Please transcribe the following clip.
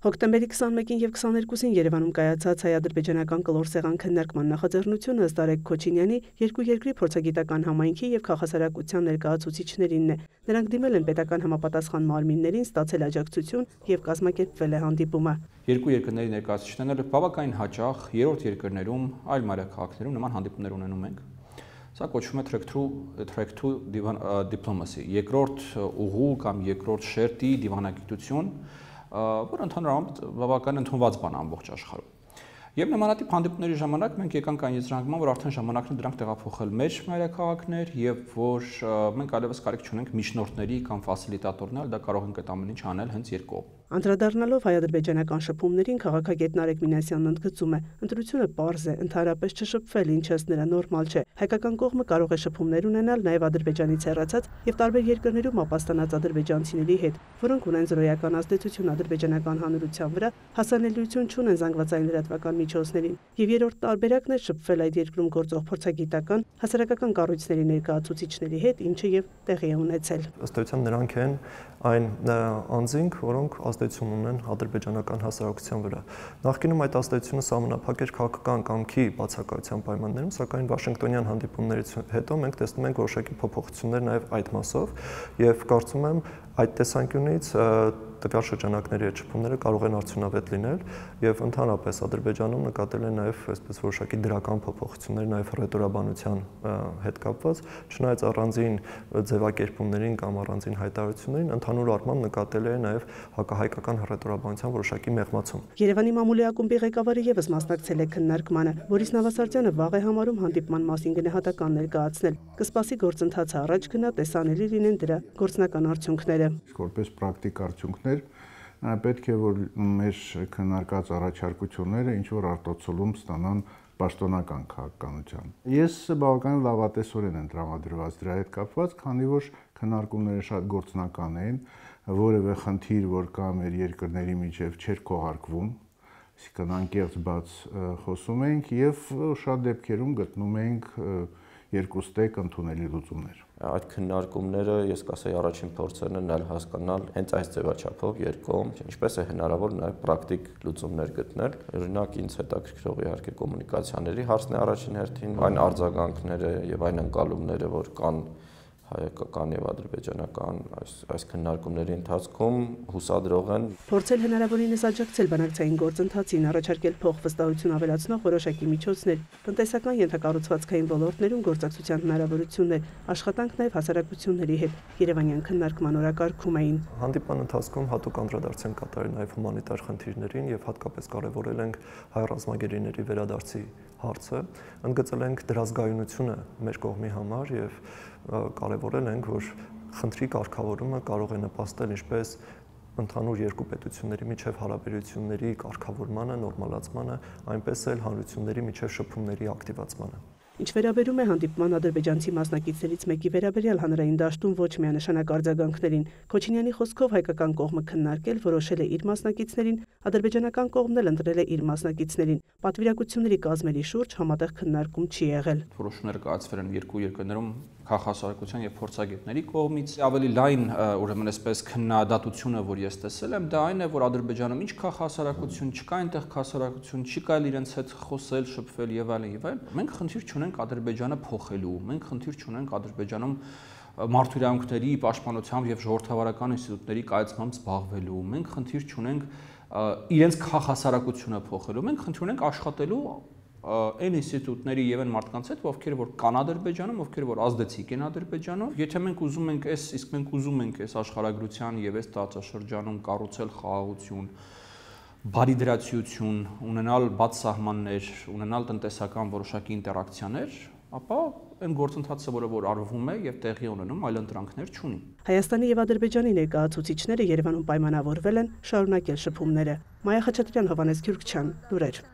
Հոկտեմբերի 21-ին և 22-ին Երևանում կայացած հայ-ադրբեջանական կլոր սեղան քննարկման նախաձեռնությունը ըստ Արեգ Քոչինյանի երկու երկրի փորձագիտական համայնքի և քաղաքասարակության ներկայացուցիչներինն է։ Նրանք դիմել են պետական համապատասխան մարմիններին, ստացել աջակցություն և կազմակերպվել է հանդիպումը։ Երկու երկրների ներկայացուցիչներն բավականին հաճախ երրորդ երկրներում, այլ մայրաքաղաքներում նման հանդիպումներ ունենում ենք։ Սա կոչվում է track to diplomacy, երկրորդ ուղու կամ երկրորդ շերտի դիվանագիտություն, որ ընդհանրապես բավական ընդունված բան ամբողջ աշխարհում։ Եվ նմանատիպ հանդիպումների ժամանակ մենք եկանք այն եզրանկման, որ արդեն ժամանակն է դրանք տեղափոխել մեր մայրաքաղաքներ եւ որ մենք այլևս կարիք չունենք միջնորդների կամ ֆասիլիտատորներ, դա կարող ենք այդ ամեն ինչ անել հենց երկկողմ։ Անդրադառնալով հայ-ադրբեջանական շփումներին քաղաքագետ Նարեկ Մինասյանն ընդգծում է. ընտրությունը պարզ է, ընդհանրապես չշփվել, ինչը ըստ նրա նորմալ չէ։ Հայկական կողմը կարող է շփումներ ունենալ նաև Ադրբեջանից հեռացած եւ տարբեր երկրներում ապաստանած ադրբեջանցիների հետ, որոնք ունեն զրոյական ազդեցություն ադրբեջանական հանրության վրա, հասանելիություն չունեն զանգվածային լրատվական միջոցներին, եւ երրորդ տարբերակն է շփվել այդ երկրում գործող փորձագիտական, հասարակական կառույցների ներկայացուցիչների հետ, ինչը եւ տեղի է ունեցել։ Ըստ էության նրանք են այն անձինք, որոնք ազդեցություն ունեն ադրբեջանական հասարակության վրա։ Նախկինում այդ ազդեցությունը սահմանափակ էր քաղաքական կամքի բացակայության պայմաններում, սակայն Վաշինգտոնյան հանդիպումներից հետո մենք տեսնում ենք որոշակի փոփոխություններ նաև այդ մասով եւ կարծում եմ այդ տեսանկյունից տվյալ շրջանակների հետ շփումները կարող են արդյունավետ լինել եւ ընդհանրապես Ադրբեջանում նկատել են նաեւ այսպես որոշակի դրական փոփոխություններ նաեւ ռետորաբանության հետ կապված, չնայած առանձին ձևակերպումներին կամ առանձին հայտարարություններին ընդհանուր առմամբ նկատել է նաեւ հակահայկական ռետորաբանության որոշակի մեղմացում։ Երևանի մամուլի ակումբի ղեկավարը եւս մասնակցել է քննարկմանը։ Բորիս Նավասարդյանը վաղ է համարում հանդիպման մասին գնահատական ներկայացնել։ Կսպասի գործընթացը առաջ գնա, տեսանելի լինեն դրա գործնական արդյունքները։ Որպես պրակտիկ արդյունքներ պետք է որ մեր քննարկած առաջարկությունները ինչ որ արտացոլում ստանան պաշտոնական քաղաքականության։ Ես բավականին լավատեսորեն եմ տրամադրված դրա հետ կապված, քանի որ քննարկումները շատ գործնական են, որևէ խնդիր, որ կա մեր երկրների միջև չէր քողարկվում, այսինքն անկեղծ բաց խոսում ենք եւ շատ դեպքերում գտնում ենք երկուստեք ընդունելի լուծումներ։ Այդ քննարկումները, ես կասեի, առաջին փորձերն են այլ հասկանալ հենց այս ձևաչափով երկկողմ, ինչպես է հնարավոր նաև պրակտիկ լուծումներ գտնել։ Օրինակ, ինձ հետաքրքրող իհարկե կոմունիկացիաների հարցն է առաջին հերթին, այն արձագանքները եւ այն ընկալումները, որ կան հայկական եւ ադրբեջանական այս քննարկումների ընթացքում հուսադրող են փորձել հնարավորինս աջակցել բանակցային գործընթացին, առաջարկել փոխվստահություն ավելացնող որոշակի միջոցներ, տնտեսական ենթակառուցվածքային ոլորտներում գործակցության հնարավորություններ, աշխատանք նաեւ հասարակությունների հետ Երևանյան քննարկման օրակարգում էին։ Հանդիպման ընթացքում հատուկ անդրադարձ են կատարել նաեւ հումանիտար խնդիրներին եւ հատկապես կարեւորել ենք հայ ռազմագերիների վերադարձի հարցը, ընդգծել ենք դրա զգայունությունը մեր կողմի համար եւ կարևորել ենք, որ խնդրի կարգավորումը կարող է նպաստել ինչպես ընդհանուր երկու պետությունների միջև հարաբերությունների կարգավորմանը, նորմալացմանը, այնպես էլ հանրությունների միջև շփումների ակտիվացմանը։ Ինչ վերաբերում է հանդիպման ադրբեջանցի մասնակիցներից մեկի վերաբերյալ հանրային դաշտում ոչ միանշանակ արձագանքներին, Քոչինյանի խոսքով հայկական կողմը քննարկել որոշել է իր մասնակիցներին, ադրբեջանական կողմն էլ ընտրել է իր մասնակիցներին։ Պատվիրակությունների կազմերի շուրջ համատեղ քննարկում չի եղել։ Որոշումներ կայացվել են երկու երկրներում քաղաքասարակության եւ փորձագետների կողմից։ Ավելի լայն, ուրեմն այսպես քննադատությունը, որ ես տեսել եմ, դա այն է, որ Ադրբեջանում ինչ քաղաքասարակություն չկա, այնտեղ քաղաքասարակություն չկա, իրենց հետ խոսել, շփվել եւ այլն եւ այլն։ Մենք խնդիր չունենք Ադրբեջանը փոխելու, մենք խնդիր չունենք Ադրբեջանում մարդու իրավունքների պաշտպանությամբ եւ ժողովրդավարական ինստիտուտների կայացմամբ զբաղվելու, մենք խնդիր չունենք իրենց քաղաքասարակությունը փոխելու, մենք խնդիր ունենք աշխատելու այն ինստիտուտների եւ այն մարդկանց հետ, ովքեր որ կան Ադրբեջանում, ովքեր որ ազդեցիկ են Ադրբեջանում, եթե մենք ուզում ենք իսկ մենք ուզում ենք այս աշխարհագրության եւ այս տարածաշրջանում կառուցել խաղաղություն, բարիդրացիություն, ունենալ բաց սահմաններ, ունենալ տնտեսական որոշակի ինտերակցիաներ, ապա այն գործընթացը, որ արվում է եւ տեղի ունենում, այլ ընտրանքներ չունի։ Հայաստանի եւ Ադրբեջանի ներկայացուցիչները Երևանում պայմանավորվել են շարունակել շփումները։ Մայա Խաչատրյան, Հովհաննես Գյուրգչյան, լուրեր։